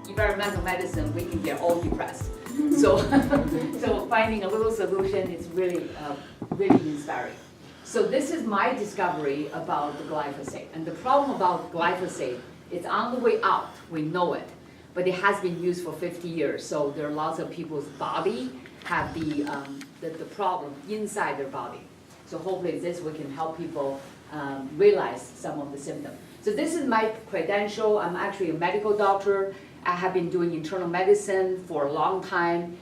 Environmental medicine, we can get all depressed. So, so finding a little solution is really, really inspiring. So this is my discovery about the glyphosate. And the problem about glyphosate, it's on the way out, we know it, but it has been used for 50 years. So there are lots of people's body have the problem inside their body. So hopefully this we can help people realize some of the symptoms. So this is my credential. I'm actually a medical doctor. I have been doing internal medicine for a long time.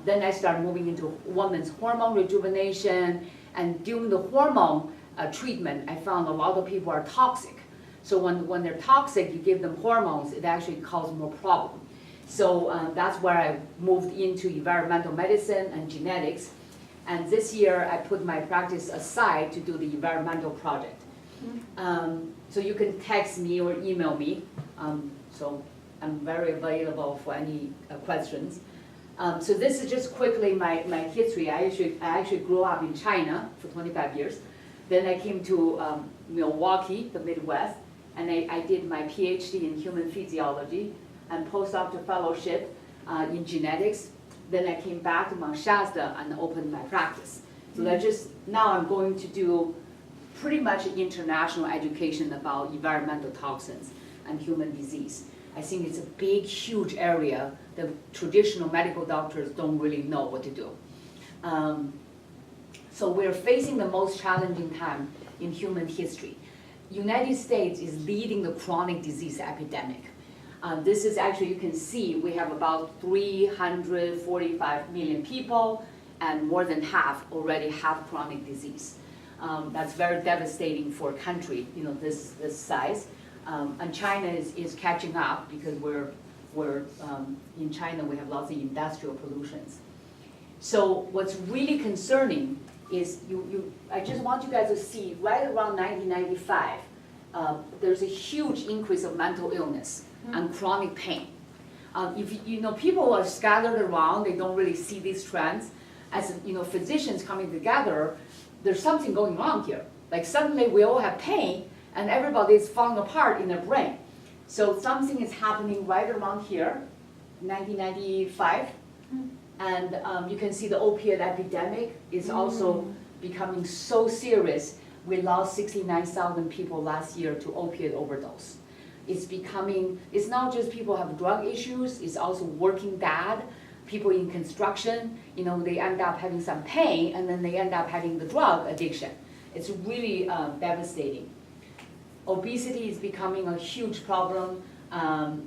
Then I started moving into women's hormone rejuvenation. And during the hormone treatment, I found a lot of people are toxic. So when they're toxic, you give them hormones, it actually causes more problem. So that's where I moved into environmental medicine and genetics. And this year, I put my practice aside to do the environmental project. So you can text me or email me. So I'm very available for any questions. So this is just quickly my history. I actually grew up in China for 25 years. Then I came to Milwaukee, the Midwest, and I did my PhD in human physiology and postdoctoral fellowship in genetics. Then I came back to Mount Shasta and opened my practice. So that just, now I'm going to do pretty much international education about environmental toxins and human disease. I think it's a big, huge area that traditional medical doctors don't really know what to do. So we're facing the most challenging time in human history. United States is leading the chronic disease epidemic. This is actually, you can see, we have about 345 million people, and more than half already have chronic disease. That's very devastating for a country, this size. And China is catching up because we're in China we have lots of industrial pollutions. So what's really concerning is I just want you guys to see right around 1995, there's a huge increase of mental illness and chronic pain. If people are scattered around, they don't really see these trends. As physicians coming together, there's something going wrong here. Like suddenly we all have pain, and everybody is falling apart in their brain. So something is happening right around here, 1995. And you can see the opiate epidemic is also becoming so serious. We lost 69,000 people last year to opiate overdose. It's not just people have drug issues, it's also working dad, people in construction, they end up having some pain and then they end up having the drug addiction. It's really devastating. Obesity is becoming a huge problem.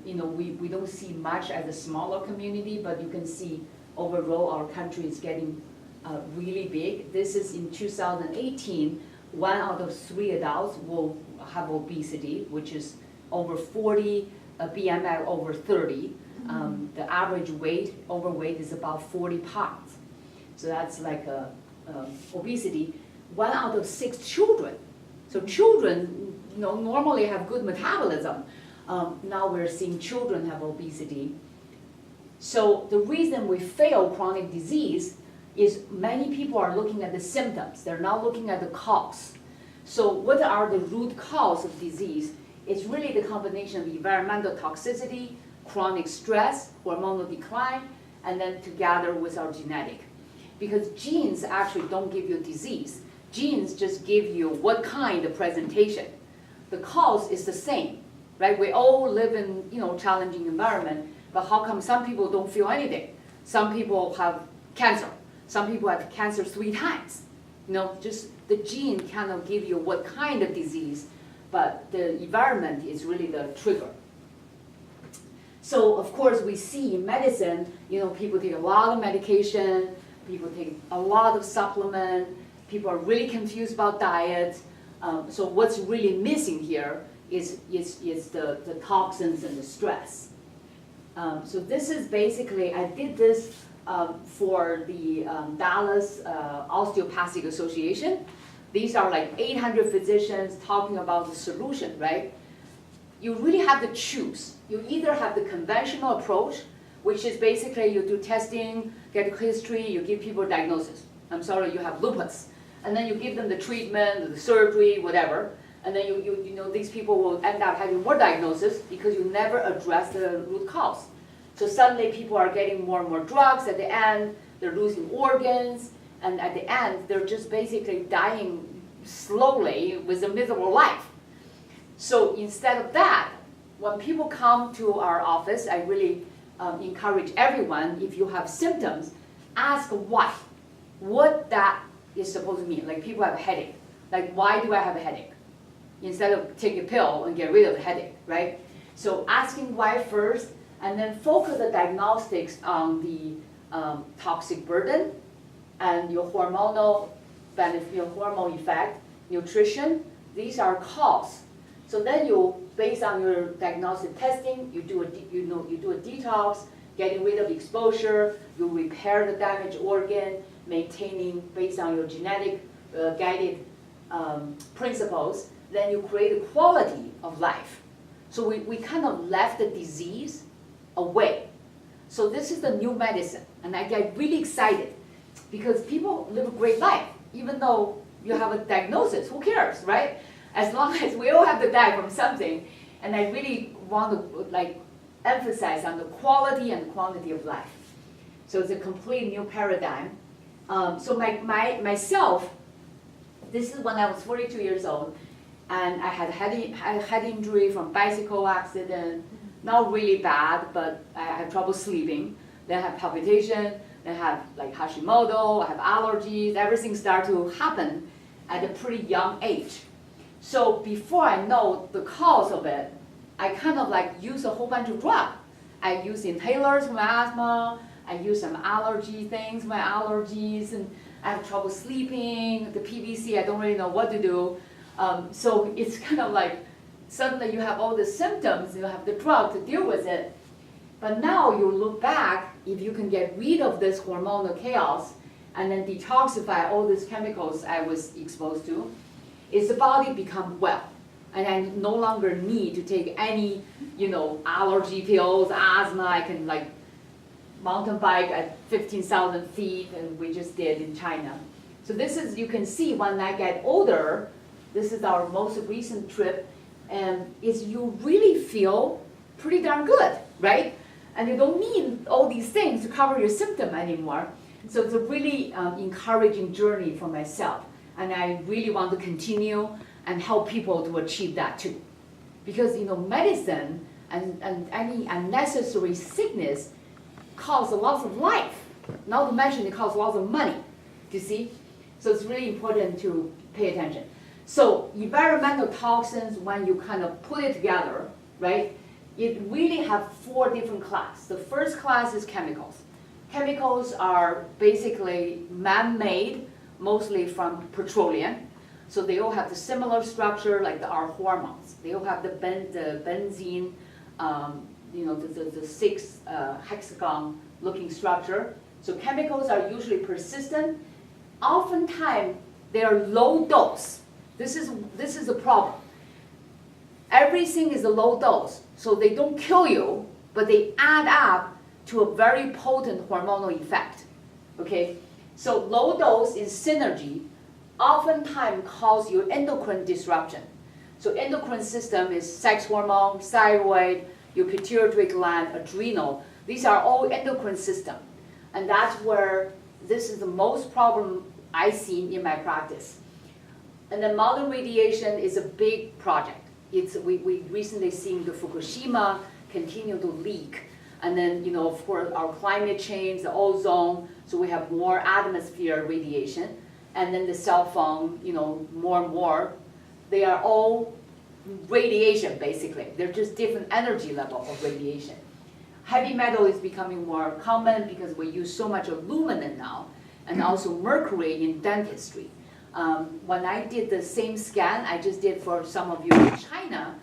We don't see much as a smaller community, but you can see overall our country is getting really big. This is in 2018, 1 out of 3 adults will have obesity, which is over 40, BMI over 30. The average overweight is about 40 pounds. So that's like obesity. 1 out of 6 children. So children, normally have good metabolism. Now we're seeing children have obesity. So the reason we fail chronic disease is many people are looking at the symptoms. They're not looking at the cause. So what are the root cause of disease? It's really the combination of environmental toxicity, chronic stress, hormonal decline, and then together with our genetic. Because genes actually don't give you disease. Genes just give you what kind of presentation. The cause is the same, right? We all live in challenging environment, but how come some people don't feel anything? Some people have cancer. Some people have cancer 3 times. Just the gene kind of give you what kind of disease, but the environment is really the trigger. So of course we see in medicine, people take a lot of medication, people take a lot of supplement, people are really confused about diet. So what's really missing here is the toxins and the stress. So this is basically, I did this for the Dallas Osteopathic Association. these are like 800 physicians talking about the solution, right? You really have to choose. You either have the conventional approach, which is basically you do testing, get history, you give people a diagnosis. I'm sorry, you have lupus. And then you give them the treatment, the surgery, whatever. And then you know these people will end up having more diagnosis because you never address the root cause. So suddenly people are getting more and more drugs. At the end, they're losing organs. And at the end, they're just basically dying slowly with a miserable life. So instead of that, when people come to our office, I really encourage everyone, if you have symptoms, ask why. What that is supposed to mean. Like people have a headache. Like, why do I have a headache? Instead of take a pill and get rid of the headache, right? So asking why first, and then focus the diagnostics on the toxic burden and your hormonal benefit, your hormone effect, nutrition. These are cause. So then you, based on your diagnostic testing, you do a detox, getting rid of exposure. You repair the damaged organ, maintaining based on your genetic guided principles. Then you create a quality of life. So we kind of left the disease away. So this is the new medicine, and I get really excited because people live a great life, even though you have a diagnosis. Who cares, right? As long as we all have to die from something, and I really want to emphasize on the quality and quantity of life. So it's a complete new paradigm. So myself, this is when I was 42 years old, and I had head injury from bicycle accident. Not really bad, but I had trouble sleeping. Then I have palpitation. Then I have like Hashimoto. I have allergies. Everything started to happen at a pretty young age. So before I know the cause of it, I kind of use a whole bunch of drugs. I use inhalers for my asthma. I use some allergy things, my allergies, and I have trouble sleeping. The PVC, I don't really know what to do. So it's kind of like suddenly you have all the symptoms, you have the drug to deal with it. But now you look back, if you can get rid of this hormonal chaos and then detoxify all these chemicals I was exposed to, is the body become well. And I no longer need to take any, allergy pills, asthma. I can mountain bike at 15,000 feet, and we just did in China. So this is, you can see when I get older, this is our most recent trip, and you really feel pretty darn good, right? And you don't need all these things to cover your symptom anymore. So it's a really encouraging journey for myself. And I really want to continue and help people to achieve that too. Because medicine and any unnecessary sickness costs a lot of life. Not to mention it costs lots of money, you see? So it's really important to pay attention. So environmental toxins, when you kind of put it together, right, it really have 4 different classes. The first class is chemicals. Chemicals are basically man-made, mostly from petroleum. So they all have the similar structure like our hormones. They all have the benzene, the 6 hexagon looking structure. So chemicals are usually persistent. Oftentimes they are low dose. This is a problem. Everything is a low dose, so they don't kill you, but they add up to a very potent hormonal effect. Okay, so low dose in synergy oftentimes cause you endocrine disruption. So endocrine system is sex hormone, thyroid, your pituitary gland, adrenal. These are all endocrine system, and that's where this is the most problem I see in my practice. And then modern radiation is a big project. We recently seen the Fukushima continue to leak. And then, of course, our climate change, the ozone, so we have more atmosphere radiation. And then the cell phone, more and more, they are all radiation, basically. They're just different energy level of radiation. Heavy metal is becoming more common because we use so much aluminum now, and also mercury in dentistry. When I did the same scan I just did for some of you in China,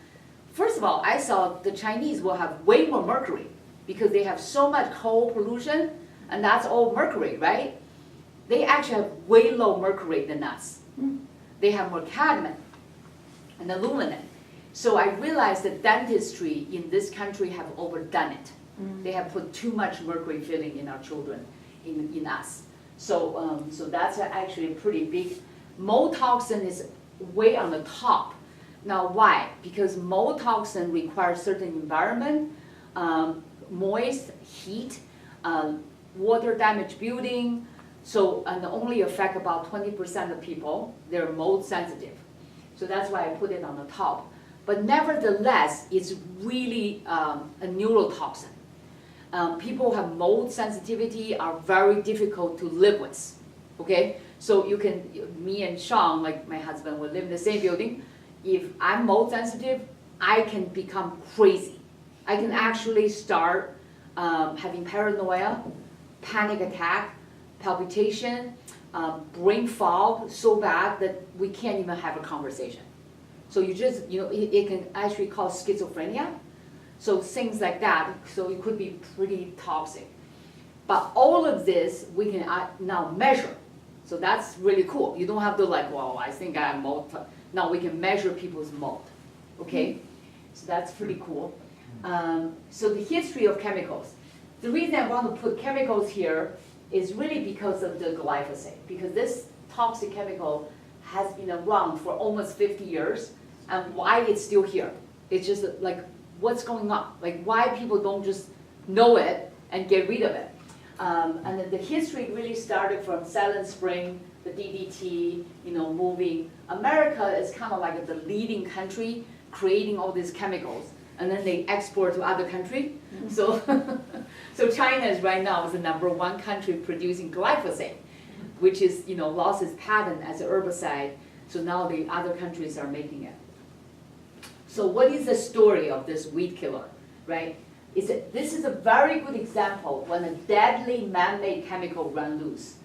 first of all, I saw the Chinese will have way more mercury because they have so much coal pollution, and that's all mercury, right? They actually have way low mercury than us. they have more cadmium and aluminum. So I realized that dentistry in this country have overdone it. They have put too much mercury filling in our children, in us. So, so that's actually pretty big. Mold toxin is way on the top. Now why? Because mold toxin requires certain environment, moist, heat, water damage building, so, and only affect about 20% of people. They're mold sensitive. So that's why I put it on the top. But nevertheless, it's really a neurotoxin. People who have mold sensitivity are very difficult to live with, okay? So you can, me and Sean, like my husband, we live in the same building. If I'm mold sensitive, I can become crazy. I can actually start having paranoia, panic attack, palpitation, brain fog so bad that we can't even have a conversation. So you just, you know, it can actually cause schizophrenia. So things like that, so it could be pretty toxic. But all of this we can now measure. So that's really cool. You don't have to like, well, I think I have mold. Now we can measure people's mold, okay? So that's pretty cool. So the history of chemicals. The reason I want to put chemicals here is really because of the glyphosate, because this toxic chemical has been around for almost 50 years, and why it's still here. It's just like, what's going on? Like why people don't just know it and get rid of it. And then the history really started from Silent Spring, the DDT, you know, moving. America is kind of like the leading country creating all these chemicals, and then they export to other countries. Mm-hmm. So, so China is right now the #1 country producing glyphosate, which is, you know, lost its patent as an herbicide. So now the other countries are making it. So what is the story of this weed killer, right? This is a very good example when a deadly man-made chemical runs loose,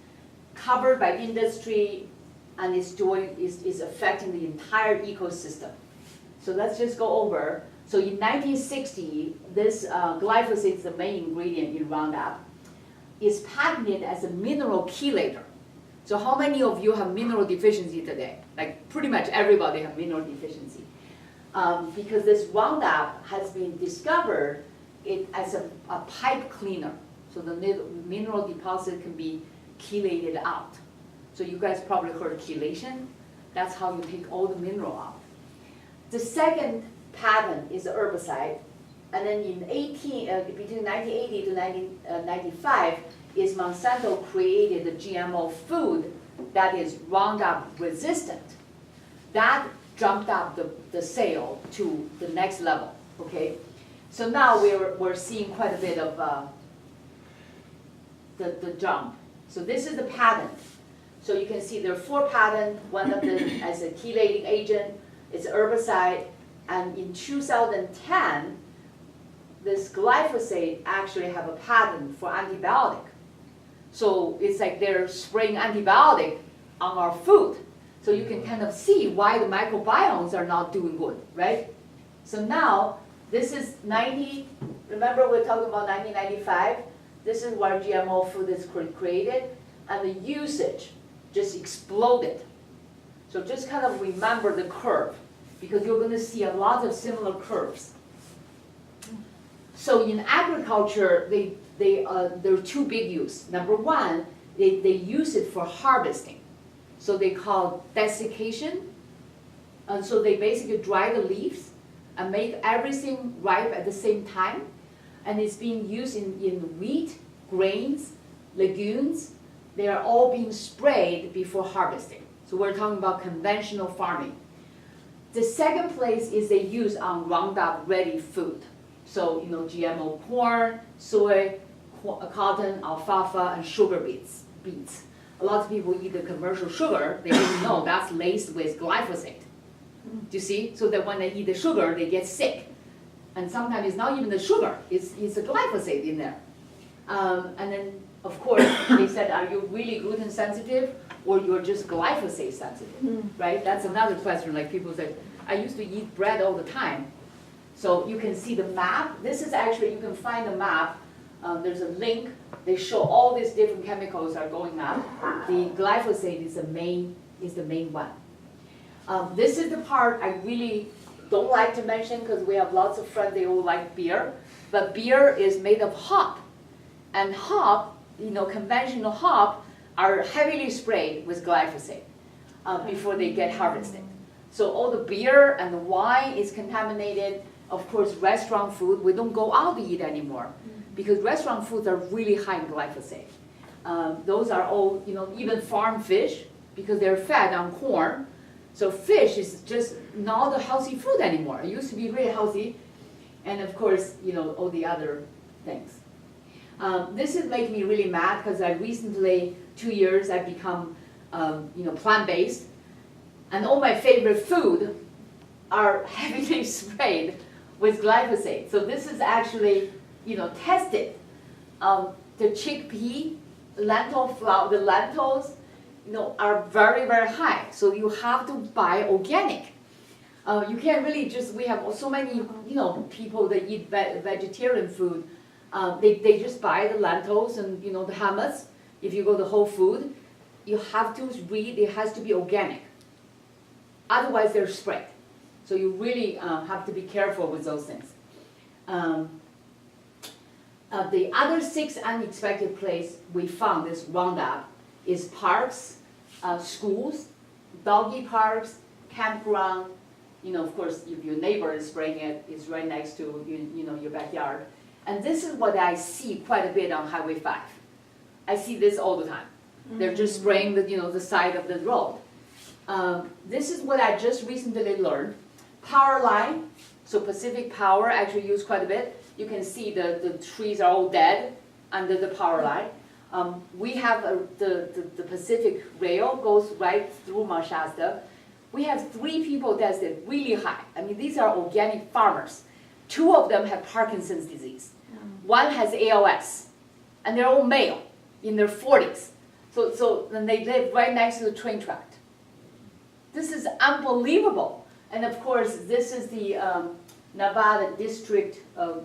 covered by industry, and is affecting the entire ecosystem. So let's just go over. So in 1960, this glyphosate is the main ingredient in Roundup. Is patented as a mineral chelator. So how many of you have mineral deficiency today? Like pretty much everybody have mineral deficiency. Because this Roundup has been discovered as a pipe cleaner. So the mineral deposit can be chelated out. So you guys probably heard chelation. That's how you take all the mineral out. The second patent is the herbicide. And then in between 1980 to 1995 is Monsanto created the GMO food that is Roundup resistant. That jumped up the sale to the next level, okay? So now we're seeing quite a bit of the jump. So this is the patent. So you can see there are 4 patents, one of them as a chelating agent, it's herbicide, and in 2010, this glyphosate actually have a patent for antibiotic. So it's like they're spraying antibiotic on our food. So you can kind of see why the microbiomes are not doing good, right? So now, this is remember we're talking about 1995? This is where GMO food is created, and the usage just exploded. So just kind of remember the curve, because you're going to see a lot of similar curves. So in agriculture, there are 2 big uses. Number one, they use it for harvesting. So they call desiccation. And so they basically dry the leaves and make everything ripe at the same time. And it's being used in wheat, grains, legumes. They are all being sprayed before harvesting. So we're talking about conventional farming. The second place is they use on Roundup ready food. So, you know, GMO corn, soy, cotton, alfalfa, and sugar beets. A lot of people eat the commercial sugar, they didn't know that's laced with glyphosate. Do you see? So that when they eat the sugar, they get sick. And sometimes it's not even the sugar, it's the glyphosate in there. And then, of course, they said, are you really gluten sensitive or you're just glyphosate sensitive, right? That's another question, like people say, I used to eat bread all the time. So you can see the map. This is actually, you can find the map. There's a link. They show all these different chemicals are going up. The glyphosate is the main one. This is the part I really don't like to mention because we have lots of friends, they all like beer. But beer is made of hop. And hop, conventional hop, are heavily sprayed with glyphosate before they get harvested. So all the beer and the wine is contaminated. Of course, restaurant food, we don't go out to eat anymore because restaurant foods are really high in glyphosate. Those are all, even farm fish, because they're fed on corn. So fish is just not a healthy food anymore. It used to be really healthy. And of course, all the other things. This is making me really mad because I recently, 2 years, I've become, plant-based. And all my favorite food are heavily sprayed with glyphosate. So this is actually, tested. The chickpea, lentil flour, the lentils, are very, very high. So you have to buy organic. You can't really we have so many, people that eat vegetarian food. They just buy the lentils and, the hummus. If you go to Whole Food, you have to read, it has to be organic. Otherwise, they're sprayed. So you really have to be careful with those things. The other 6 unexpected place we found this Roundup is parks, schools, doggy parks, campground. Of course, if your neighbor is spraying it, it's right next to your backyard. And this is what I see quite a bit on Highway 5. I see this all the time. They're just spraying the side of the road. This is what I just recently learned. Power line, so Pacific Power actually used quite a bit. You can see the trees are all dead under the power line. We have the Pacific Rail goes right through Mount Shasta. We have 3 people tested really high. I mean, these are organic farmers. 2 of them have Parkinson's disease. 1 has ALS, and they're all male in their 40s. So then they live right next to the train track. This is unbelievable. And of course, this is the Nevada District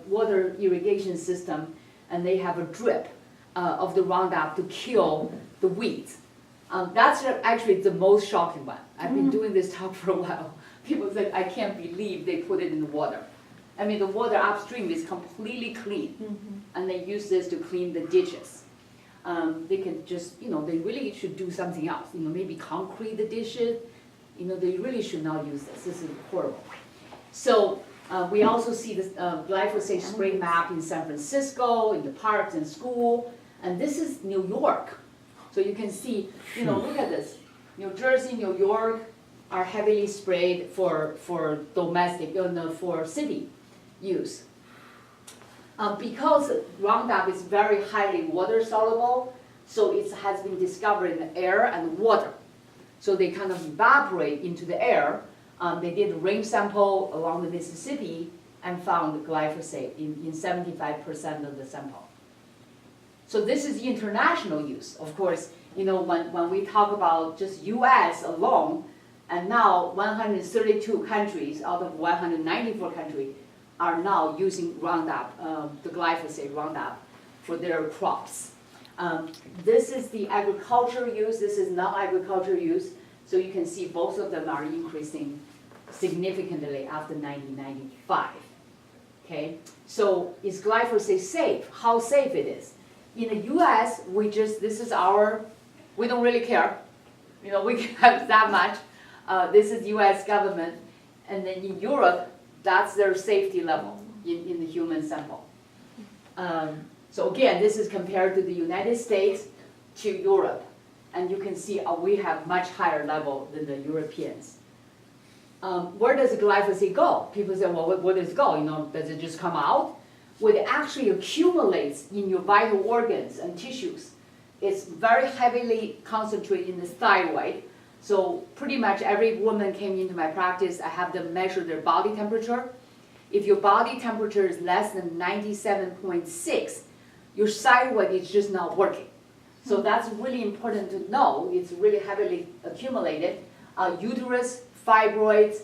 water irrigation system, and they have a drip of the Roundup to kill the weeds. That's actually the most shocking one. I've been doing this talk for a while. People said, I can't believe they put it in the water. I mean, the water upstream is completely clean, and they use this to clean the ditches. They can just, they really should do something else. Maybe concrete the ditches. They really should not use this. This is horrible. So we also see this glyphosate spray map in San Francisco, in the parks and school, and this is New York. So you can see, look at this. New Jersey, New York are heavily sprayed for domestic, for city use. Because Roundup is very highly water soluble, so it has been discovered in the air and water. So they kind of evaporate into the air. They did a rain sample along the Mississippi and found glyphosate in 75% of the sample. So this is international use. Of course, when we talk about just US alone, and now 132 countries out of 194 countries are now using Roundup, the glyphosate Roundup, for their crops. This is the agricultural use, this is non-agricultural use, so you can see both of them are increasing significantly after 1995. Okay, so is glyphosate safe? How safe it is? In the US, this is we don't really care. We have that much. This is US government, and then in Europe, that's their safety level in the human sample. So again, this is compared to the United States to Europe. And you can see we have much higher level than the Europeans. Where does the glyphosate go? People say, well, where does it go? Does it just come out? Well, it actually accumulates in your vital organs and tissues. It's very heavily concentrated in the thyroid. So pretty much every woman came into my practice, I have them measure their body temperature. If your body temperature is less than 97.6, your thyroid is just not working. So that's really important to know. It's really heavily accumulated. Uterus, fibroids,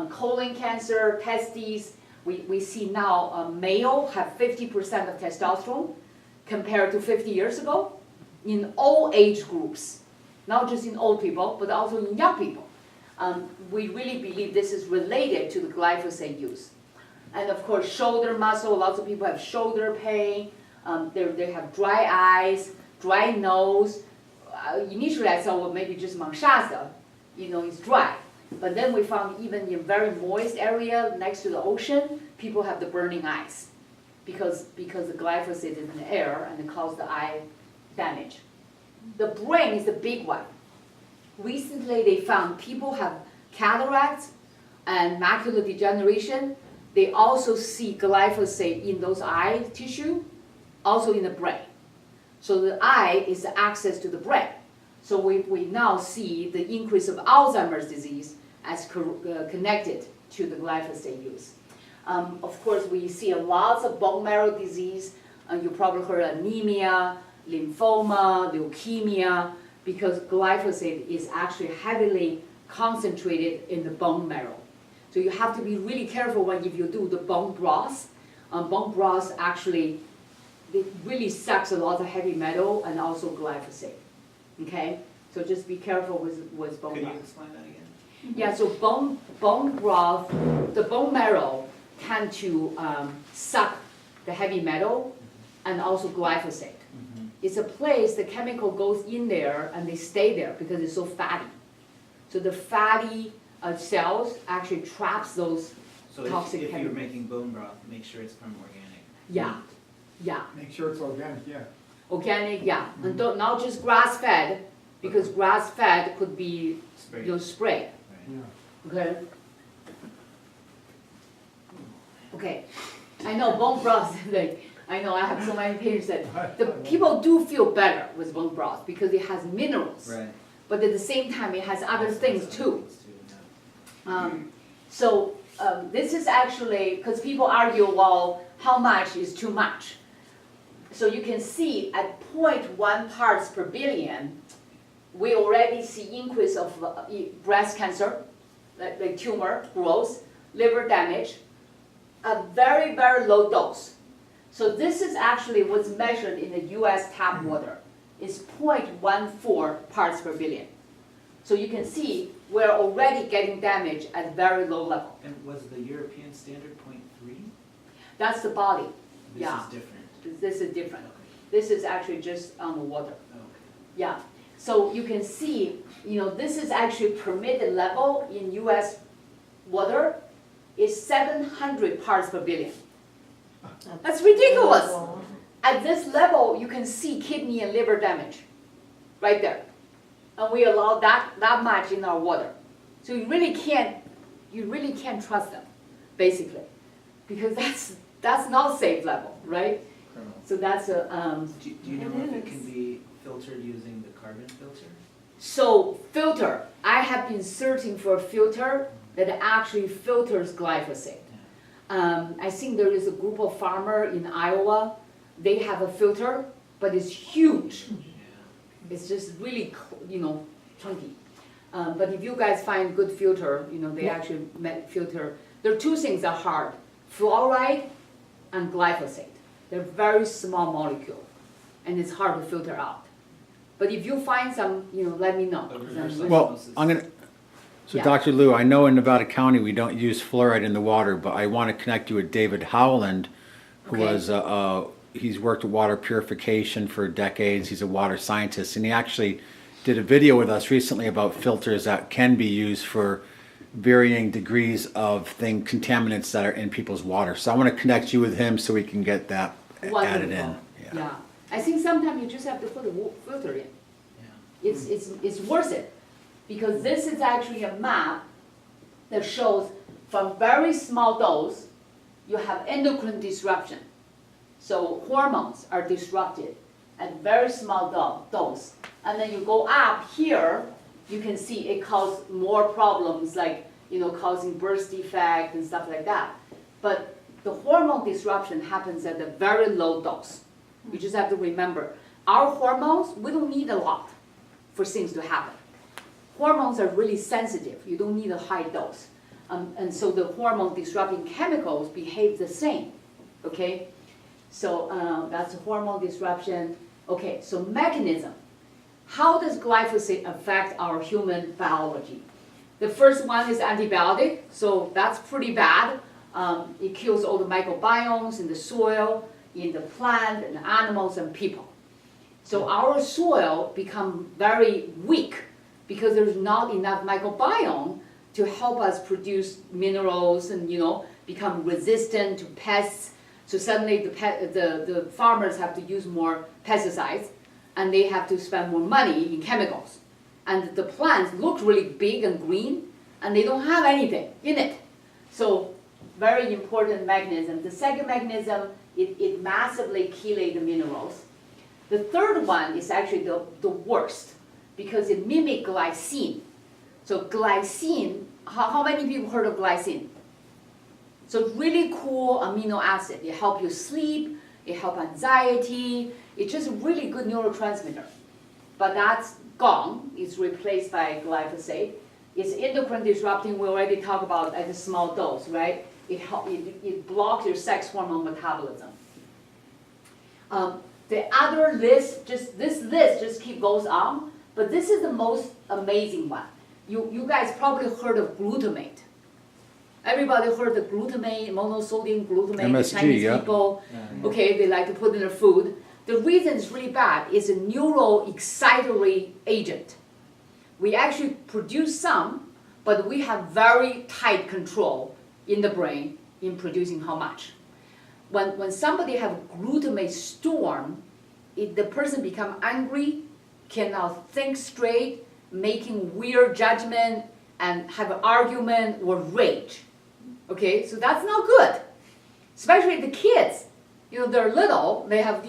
colon cancer, testes. We see now male have 50% of testosterone compared to 50 years ago in all age groups. Not just in old people, but also in young people. We really believe this is related to the glyphosate use. And of course, shoulder muscle, lots of people have shoulder pain, they have dry eyes, dry nose. Initially I thought, well, maybe just Mount Shasta, it's dry. But then we found even in very moist area next to the ocean, people have the burning eyes because the glyphosate is in the air and it causes the eye damage. The brain is the big one. Recently they found people have cataracts and macular degeneration. They also see glyphosate in those eye tissue, also in the brain. So the eye is the access to the brain. So we now see the increase of Alzheimer's disease as connected to the glyphosate use. Of course, we see lots of bone marrow disease. You probably heard anemia, lymphoma, leukemia, because glyphosate is actually heavily concentrated in the bone marrow. So you have to be really careful if you do the bone broth. Bone broth actually, it really sucks a lot of heavy metal and also glyphosate. Okay, so just be careful with bone broth. Could you explain that again? Yeah, so bone broth, the bone marrow tend to suck the heavy metal and also glyphosate. It's a place the chemical goes in there and they stay there because it's so fatty. So the fatty cells actually traps those toxic if chemicals. you're making bone broth, make sure it's from organic. Yeah, yeah. Make sure it's organic, yeah. Organic, yeah, and not just grass-fed, because grass-fed could be sprayed. Right. Yeah. Okay. Okay. I know bone broth. I know I have so many patients that the people do feel better with bone broth because it has minerals. Right. But at the same time, it has other things too. This is actually because people argue, well, how much is too much? So you can see at 0.1 parts per billion, we already see increase of breast cancer, like tumor growth, liver damage, a very, very low dose. So this is actually what's measured in the US tap water. It's 0.14 parts per billion. So you can see we're already getting damage at very low level. And was the European standard 0.3? That's the body. This Yeah. is different. This is different. Okay. This is actually just on the water. Okay. Yeah. So you can see, this is actually permitted level in US water is 700 parts per billion. That's ridiculous. At this level, you can see kidney and liver damage right there. And we allow that much in our water. So you really can't trust them, basically, because that's not safe level, right? So that's a. Do you know if it can be filtered using the carbon filter? So filter, I have been searching for a filter that actually filters glyphosate. I think there is a group of farmers in Iowa. They have a filter, but it's huge. It's just really, chunky. But if you guys find good filter, they actually filter. There are two things that are hard: fluoride and glyphosate. They're very small molecule, and it's hard to filter out. But if you find some, let me know. Well, So Yeah. Dr. Liu, I know in Nevada County we don't use fluoride in the water, but I want to connect you with David Howland, who Okay. was, he's worked with water purification for decades. He's a water scientist, and he actually did a video with us recently about filters that can be used for varying degrees of contaminants that are in people's water. So I want to connect you with him so we can get that added in. Wonderful. Yeah. I think sometimes you just have to put a filter in. Yeah. It's worth it, because this is actually a map that shows from very small dose, you have endocrine disruption. So hormones are disrupted at very small dose. And then you go up here, you can see it causes more problems like, causing birth defect and stuff like that. But the hormone disruption happens at a very low dose. You just have to remember, our hormones, we don't need a lot for things to happen. Hormones are really sensitive. You don't need a high dose. And so the hormone disrupting chemicals behave the same, okay? So that's hormone disruption. Okay, so mechanism. How does glyphosate affect our human biology? The first one is antibiotic, so that's pretty bad. It kills all the microbiomes in the soil, in the plant, and animals and people. So our soil become very weak because there's not enough microbiome to help us produce minerals and become resistant to pests. So suddenly the farmers have to use more pesticides and they have to spend more money in chemicals. And the plants look really big and green and they don't have anything in it. So very important mechanism. The second mechanism, it massively chelates the minerals. The third one is actually the worst because it mimics glycine. So glycine, how many people heard of glycine? So really cool amino acid. It helps you sleep, it helps anxiety, it's just a really good neurotransmitter. But that's gone, it's replaced by glyphosate. It's endocrine disrupting, we already talked about at a small dose, right? It blocks your sex hormone metabolism. The other list, this list just goes on, but this is the most amazing one. You guys probably heard of glutamate. Everybody heard the glutamate, monosodium glutamate, MSG, the Chinese yeah. people, okay, they like to put in their food. The reason it's really bad is a neuroexcitatory agent. We actually produce some, but we have very tight control in the brain in producing how much. When somebody have a glutamate storm, the person become angry, cannot think straight, making weird judgment, and have an argument or rage. Okay, so that's not good. Especially the kids, they're little, they have,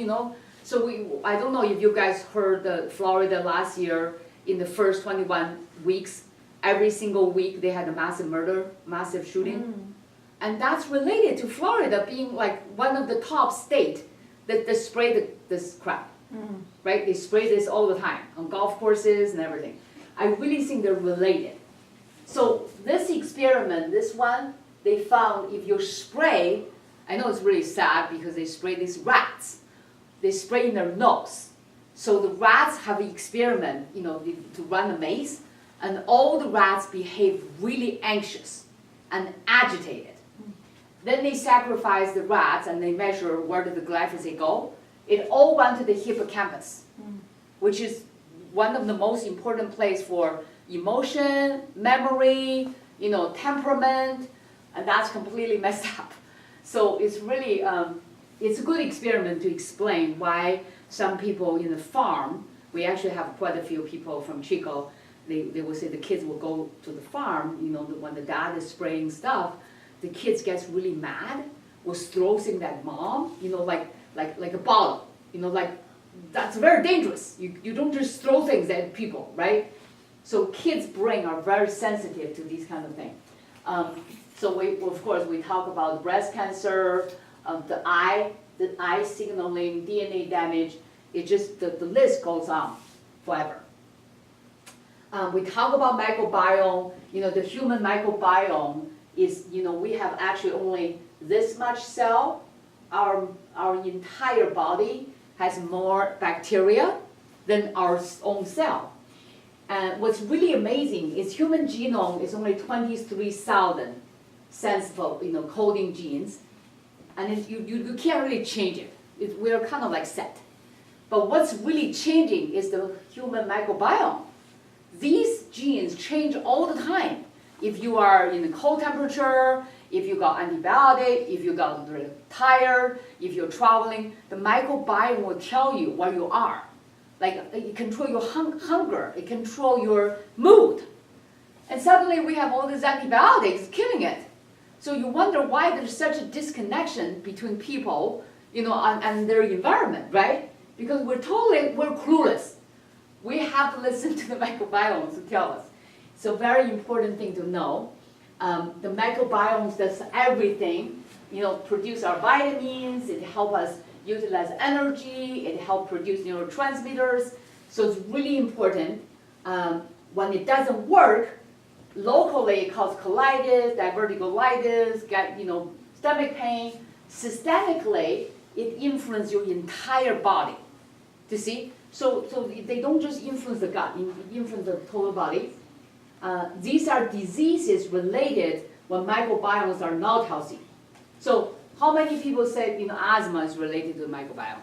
so I don't know if you guys heard the Florida last year, in the first 21 weeks, every single week they had a massive murder, massive shooting. And that's related to Florida being like one of the top states that spray this crap, right? They spray this all the time on golf courses and everything. I really think they're related. So this experiment, this one, they found if you spray, I know it's really sad because they spray these rats. They spray in their nose. So the rats have an experiment, to run a maze, and all the rats behave really anxious and agitated. Then they sacrifice the rats and they measure where did the glyphosate go. It all went to the hippocampus, which is one of the most important place for emotion, memory, temperament, and that's completely messed up. So it's really, it's a good experiment to explain why some people in the farm, we actually have quite a few people from Chico, they will say the kids will go to the farm, when the dad is spraying stuff, the kids gets really mad, will throw things at mom, like a bottle, that's very dangerous. You don't just throw things at people, right? So kids' brain are very sensitive to these kind of things. So of course, we talk about breast cancer, the eye signaling, DNA damage. It just, the list goes on forever. We talk about microbiome. The human microbiome is, we have actually only this much cell. Our entire body has more bacteria than our own cell. And what's really amazing is human genome is only 23,000 sensible, coding genes, and you can't really change it. We're kind of like set. But what's really changing is the human microbiome. These genes change all the time. If you are in a cold temperature, if you got antibiotic, if you got really tired, if you're traveling, the microbiome will tell you where you are. Like it control your hunger, it control your mood. And suddenly we have all these antibiotics killing it. So you wonder why there's such a disconnection between people, and their environment, right? Because we're clueless. We have to listen to the microbiomes to tell us. So very important thing to know. The microbiome does everything, produce our vitamins, it helps us utilize energy, it helps produce neurotransmitters. So it's really important. When it doesn't work, locally it causes colitis, diverticulitis, stomach pain. Systemically, it influences your entire body. Do you see? So they don't just influence the gut, it influences the total body. These are diseases related when microbiomes are not healthy. So how many people say asthma is related to the microbiome?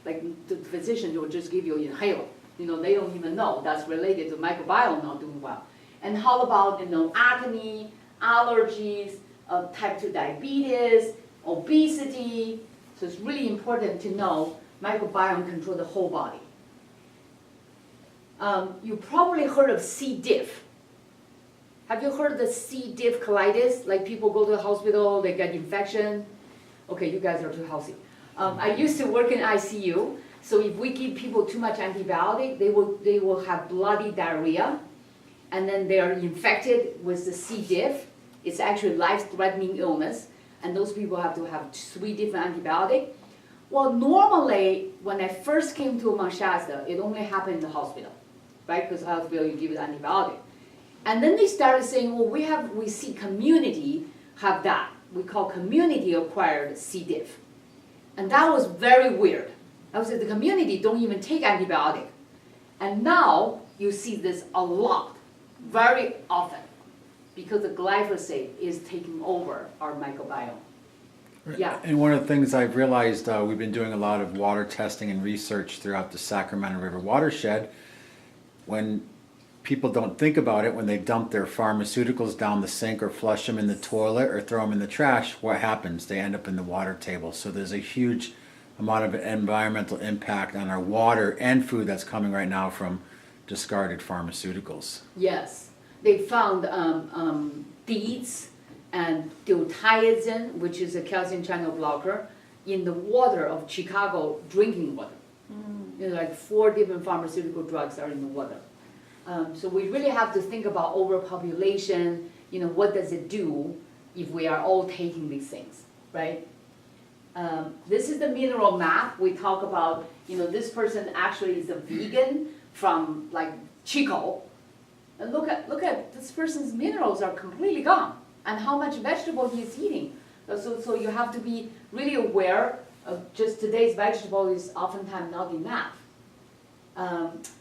Like the physician will just give you an inhaler. They don't even know that's related to microbiome not doing well. And how about acne, allergies, type 2 diabetes, obesity? So it's really important to know microbiome control the whole body. You probably heard of C. diff. Have you heard of the C. diff colitis? Like people go to the hospital, they get infection. Okay, you guys are too healthy. I used to work in ICU, so if we give people too much antibiotic, they will have bloody diarrhea, and then they are infected with the C. diff. It's actually life-threatening illness, and those people have to have 3 different antibiotics. Well, normally, when I first came to Mount Shasta, it only happened in the hospital, right? Because hospital, you give it antibiotic. And then they started saying, well, we see community have that. We call community-acquired C. diff. And that was very weird. I would say the community don't even take antibiotic. And now you see this a lot, very often, because the glyphosate is taking over our microbiome. Yeah. And one of the things I've realized, we've been doing a lot of water testing and research throughout the Sacramento River watershed. When people don't think about it, when they dump their pharmaceuticals down the sink or flush them in the toilet or throw them in the trash, what happens? They end up in the water table. So there's a huge amount of environmental impact on our water and food that's coming right now from discarded pharmaceuticals. Yes. They found DEETs and diltiazem, which is a calcium channel blocker, in the water of Chicago drinking water. Like 4 different pharmaceutical drugs are in the water. So we really have to think about overpopulation, what does it do if we are all taking these things, right? This is the mineral map. We talk about, this person actually is a vegan from like Chico. And look at this person's minerals are completely gone, and how much vegetable he is eating. So you have to be really aware of just today's vegetable is oftentimes not enough.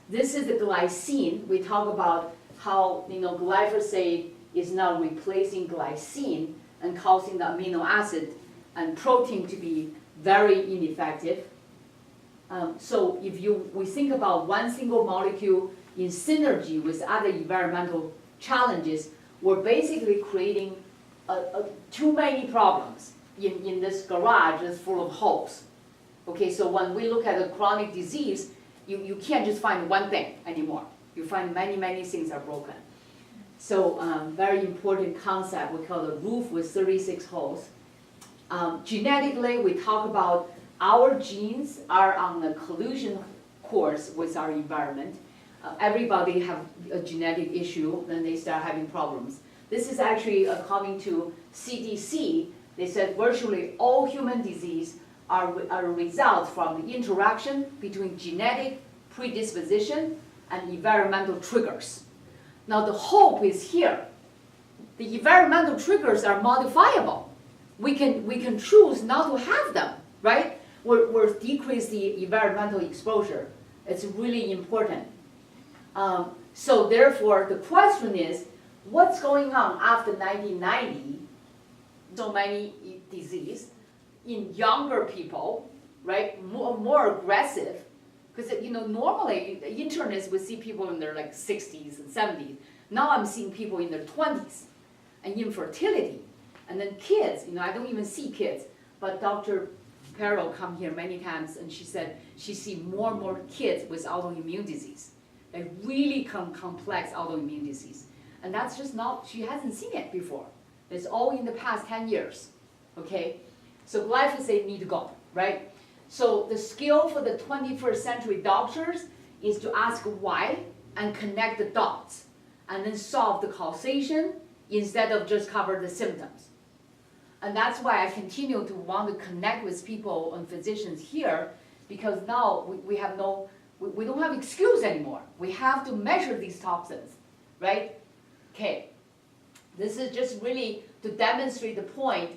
This is the glycine. We talk about how glyphosate is now replacing glycine and causing the amino acid and protein to be very ineffective. So if we think about one single molecule in synergy with other environmental challenges, we're basically creating too many problems in this garage that's full of holes. Okay, so when we look at a chronic disease, you can't just find one thing anymore. You find many, many things are broken. So very important concept, we call the roof with 36 holes. Genetically, we talk about our genes are on a collision course with our environment. Everybody have a genetic issue, then they start having problems. This is actually according to CDC. They said virtually all human disease are a result from the interaction between genetic predisposition and environmental triggers. Now the hope is here. The environmental triggers are modifiable. We can choose not to have them, right? We're decrease the environmental exposure. It's really important. So therefore, the question is, what's going on after 1990? So many disease in younger people, right? More aggressive, because normally internists would see people in their like 60s and 70s. Now I'm seeing people in their 20s, and infertility, and then kids. I don't even see kids, but Dr. Perro come here many times, and she said she see more and more kids with autoimmune disease, like really complex autoimmune disease, and that's just not, she hasn't seen it before. It's all in the past 10 years, okay? So glyphosate need to go, right? So the skill for the 21st century doctors is to ask why and connect the dots, and then solve the causation instead of just cover the symptoms. And that's why I continue to want to connect with people and physicians here, because now we don't have excuse anymore. We have to measure these toxins, right? Okay, this is just really to demonstrate the point.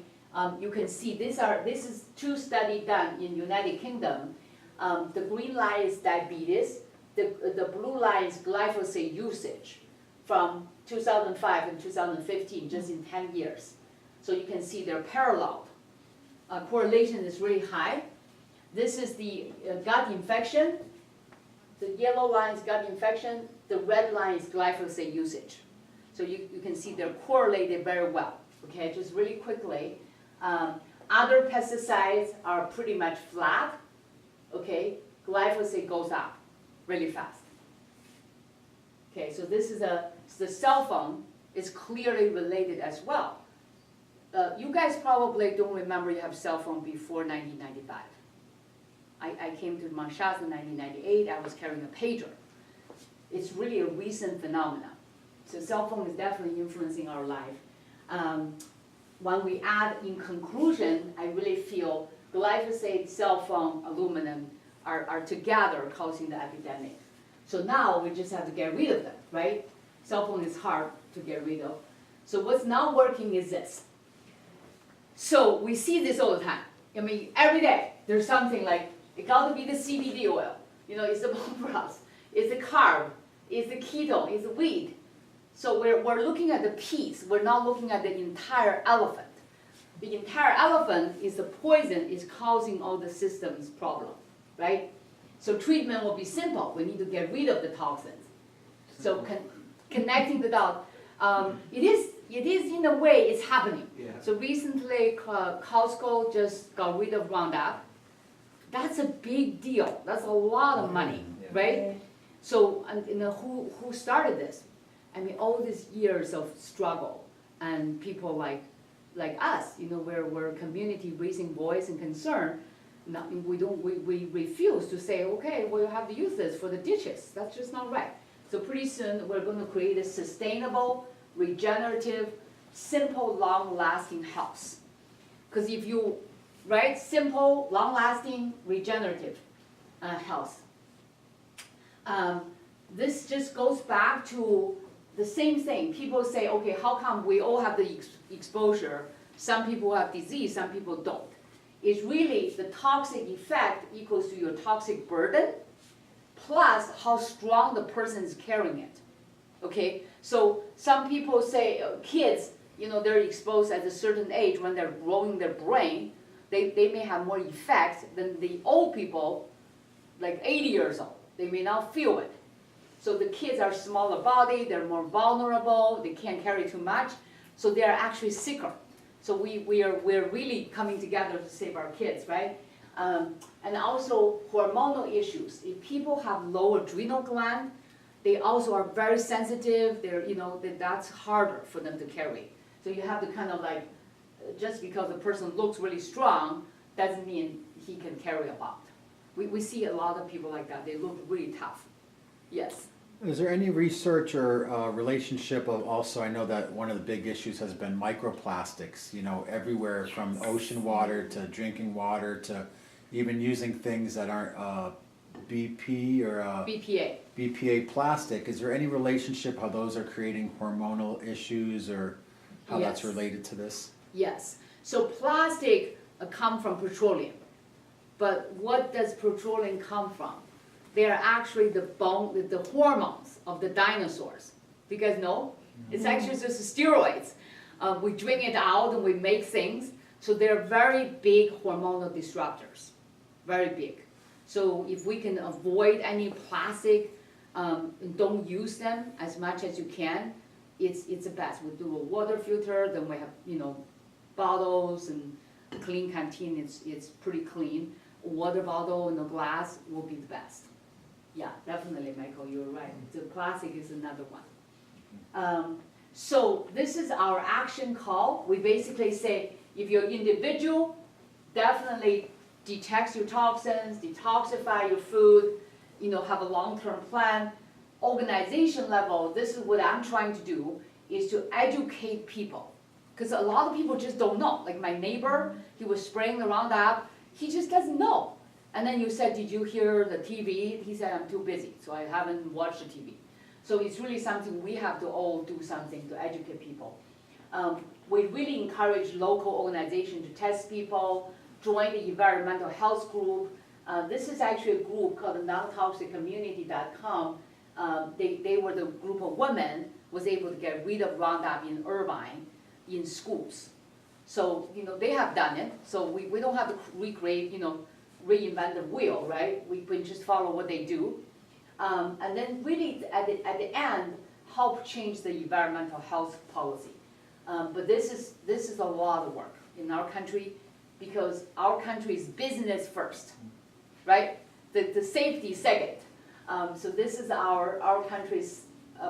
You can see this is 2 studies done in United Kingdom. The green line is diabetes. The blue line is glyphosate usage. from 2005 and 2015, just in 10 years. So you can see they're parallel. Correlation is really high. This is the gut infection. The yellow line is gut infection. The red line is glyphosate usage. So you can see they're correlated very well. Okay, just really quickly. Other pesticides are pretty much flat. Okay, glyphosate goes up really fast. Okay, so this is the cell phone is clearly related as well. You guys probably don't remember you have cell phone before 1995. I came to Mount Shasta in 1998. I was carrying a pager. It's really a recent phenomenon. So cell phone is definitely influencing our life. When we add in conclusion, I really feel glyphosate, cell phone, aluminum are together causing the epidemic. So now we just have to get rid of them, right? Cell phone is hard to get rid of. So what's not working is this. So we see this all the time. I mean, every day there's something like, it got to be the CBD oil. You know, it's the bone it's the carb, it's the keto, it's the wheat. So we're looking at the piece. We're not looking at the entire elephant. The entire elephant is the poison is causing all the systems problem, right? So treatment will be simple. We need to get rid of the toxins. So connecting the dot, it is in a way it's happening. Yeah. So recently, Costco just got rid of Roundup. That's a big deal. That's a lot of money, right? So and who started this? I mean, all these years of struggle and people like us, you know, we're a community raising voice and concern. Not, we refuse to say, okay, well, you have to use this for the ditches. That's just not right. So pretty soon we're going to create a sustainable, regenerative, simple, long-lasting house. Because if you, right, simple, long-lasting, regenerative health. This just goes back to the same thing. People say, okay, how come we all have the exposure? Some people have disease, some people don't. It's really the toxic effect equals to your toxic burden plus how strong the person is carrying it. Okay, so some people say kids, you know, they're exposed at a certain age when they're growing their brain, they may have more effect than the old people, like 80 years old. They may not feel it. So the kids are smaller body, they're more vulnerable, they can't carry too much, so they're actually sicker. So we're really coming together to save our kids, right? And also hormonal issues. If people have low adrenal gland, they also are very sensitive. They're, you know, that's harder for them to carry. So you have to kind of like, just because the person looks really strong, doesn't mean he can carry a lot. We see a lot of people like that. They look really tough. Yes. Is there any research or relationship of also, I know that one of the big issues has been microplastics, you know, everywhere from ocean water to drinking water to even using things that aren't BP or BPA plastic. Is there any relationship how those are creating hormonal issues or how that's related to this? Yes. So plastic come from petroleum. But what does petroleum come from? They are actually the hormones of the dinosaurs. You guys know? It's actually just steroids. We drink it out and we make things. So they're very big hormonal disruptors. Very big. So if we can avoid any plastic and don't use them as much as you can, it's the best. We do a water filter, then we have, you know, bottles and clean canteen, it's pretty clean. Water bottle and a glass will be the best. Yeah, definitely, Michael, you're right. The plastic is another one. So this is our action call. We basically say, if you're individual, definitely detect your toxins, detoxify your food, you know, have a long-term plan. Organization level, this is what I'm trying to do, is to educate people. Because a lot of people just don't know. Like my neighbor, he was spraying the Roundup, he just doesn't know. And then you said, did you hear the TV? He said, I'm too busy, so I haven't watched the TV. So it's really something we have to all do something to educate people. We really encourage local organizations to test people, join the environmental health group. This is actually a group called nontoxiccommunity.com. They were the group of women was able to get rid of Roundup in Irvine in schools. So, they have done it, so we don't have to recreate, reinvent the wheel, right? We just follow what they do. And then really at the end, help change the environmental health policy. But this is a lot of work in our country because our country is business first, right? The safety second. So this is our country's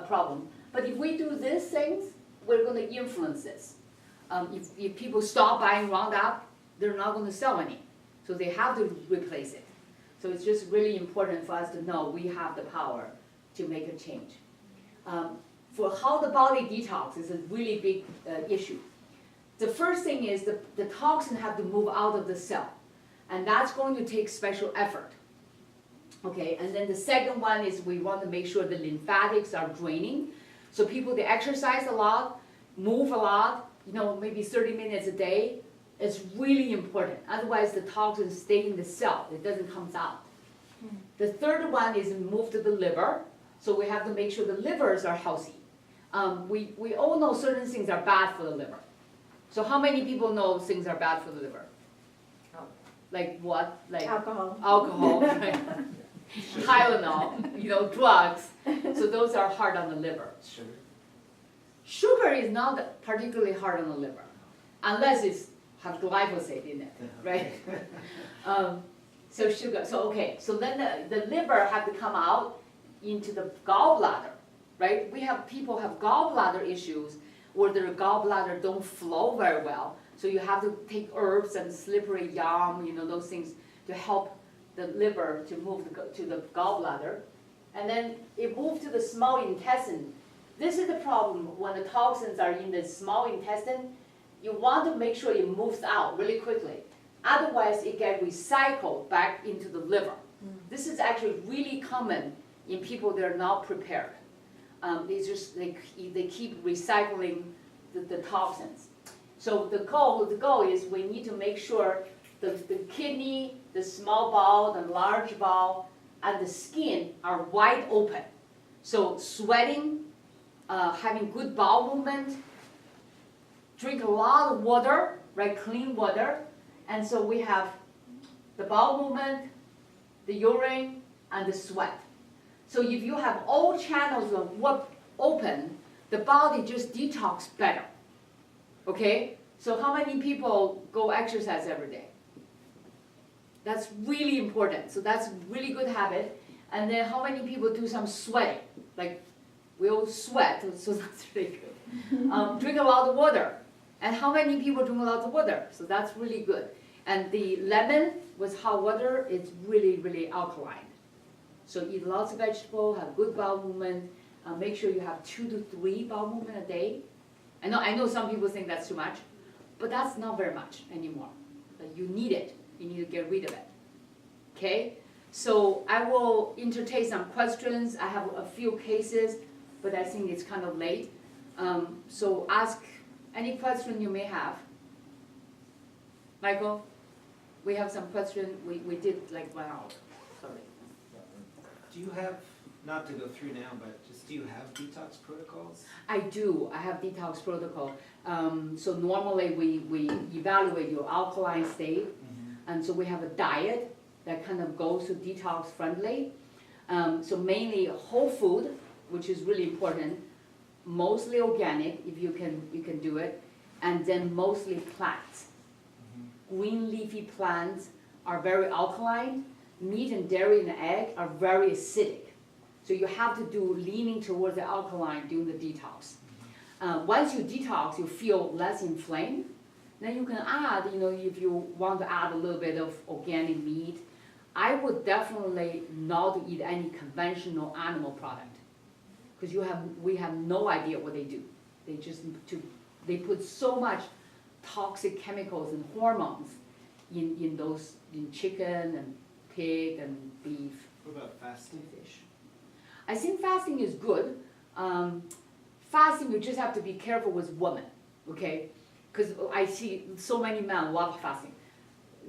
problem. But if we do these things, we're going to influence this. If people stop buying Roundup, they're not going to sell any. So they have to replace it. So it's just really important for us to know we have the power to make a change. For how the body detox is a really big issue. The first thing is the toxin have to move out of the cell. And that's going to take special effort. Okay, and then the second one is we want to make sure the lymphatics are draining. So people, they exercise a lot, move a lot, maybe 30 minutes a day. It's really important. Otherwise, the toxins stay in the cell. It doesn't come out. The third one is move to the liver. So we have to make sure the livers are healthy. We all know certain things are bad for the liver. So how many people know things are bad for the liver? Like what? Like Alcohol. Alcohol, right? Tylenol, drugs. So those are hard on the liver. Sugar. Sugar is not particularly hard on the liver, unless it's have glyphosate in it, right? So sugar. So okay. So then the liver have to come out into the gallbladder, right? People have gallbladder issues where their gallbladder don't flow very well. So you have to take herbs and slippery yam, those things to help the liver to move to the gallbladder. And then it moves to the small intestine. This is the problem when the toxins are in the small intestine. You want to make sure it moves out really quickly. Otherwise, it gets recycled back into the liver. This is actually really common in people that are not prepared. They keep recycling the toxins. So the goal is we need to make sure the kidney, the small bowel, the large bowel, and the skin are wide open. So sweating, having good bowel movement, drink a lot of water, right, clean water. And so we have the bowel movement, the urine, and the sweat. So if you have all channels of open, the body just detox better. Okay? So how many people go exercise every day? That's really important. So that's really good habit. And then how many people do some sweating? Like we all sweat, so that's really good. Drink a lot of water. And how many people drink a lot of water? So that's really good. And the lemon with hot water is really, really alkaline. So eat lots of vegetables, have good bowel movement. Make sure you have 2 to 3 bowel movement a day. I know some people think that's too much, but that's not very much anymore. You need it. You need to get rid of it. Okay? So I will entertain some questions. I have a few cases, but I think it's kind of late. So ask any question you may have. Michael, we have some questions. We did like 1 hour. Sorry. Do you have, not to go through now, but just do you have detox protocols? I do. I have detox protocol. So normally we evaluate your alkaline state, and so we have a diet that kind of goes to detox friendly. So mainly whole food, which is really important. Mostly organic, if you can do it, and then mostly plants. Green leafy plants are very alkaline. Meat and dairy and egg are very acidic. So you have to do leaning towards the alkaline during the detox. Once you detox, you feel less inflamed. Then you can add, if you want to add a little bit of organic meat, I would definitely not eat any conventional animal product. Because we have no idea what they do. They put so much toxic chemicals and hormones in chicken and pig and beef. What about fasting? And fish. I think fasting is good. Fasting, you just have to be careful with women, okay? Because I see so many men love fasting.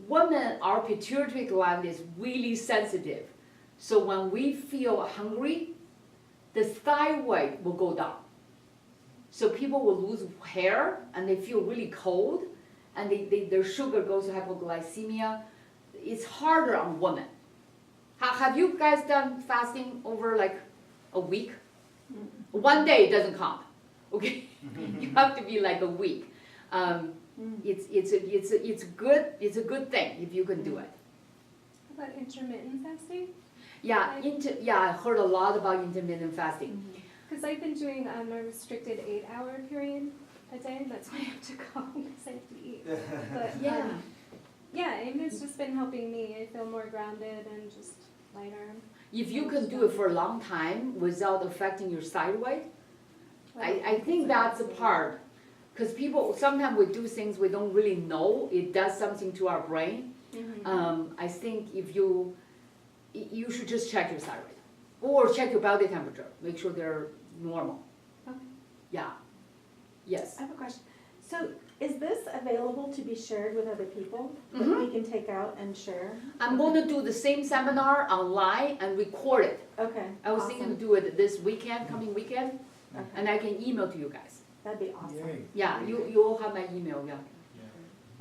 Women, our pituitary gland is really sensitive. So when we feel hungry, the thyroid will go down. So people will lose hair and they feel really cold and their sugar goes to hypoglycemia. It's harder on women. Have you guys done fasting over like a week? One day doesn't count, okay? You have to be like a week. It's a good thing if you can do it. How about intermittent fasting? Yeah, I heard a lot about intermittent fasting. Because I've been doing a restricted 8-hour period a day, and that's why I have to go because I have to eat. But yeah, and it's just been helping me. I feel more grounded and just lighter. If you can do it for a long time without affecting your thyroid, I think that's a part. Because people, sometimes we do things we don't really know, it does something to our brain. I think if you should just check your thyroid. Or check your body temperature, make sure they're normal. Okay. Yeah, yes. I have a question. So is this available to be shared with other people that we can take out and share? I'm going to do the same seminar online and record it. Okay. I was thinking to do it this weekend, coming weekend, Okay. and I can email to you guys. That'd be awesome. Yay. Yeah, you all have my email, yeah.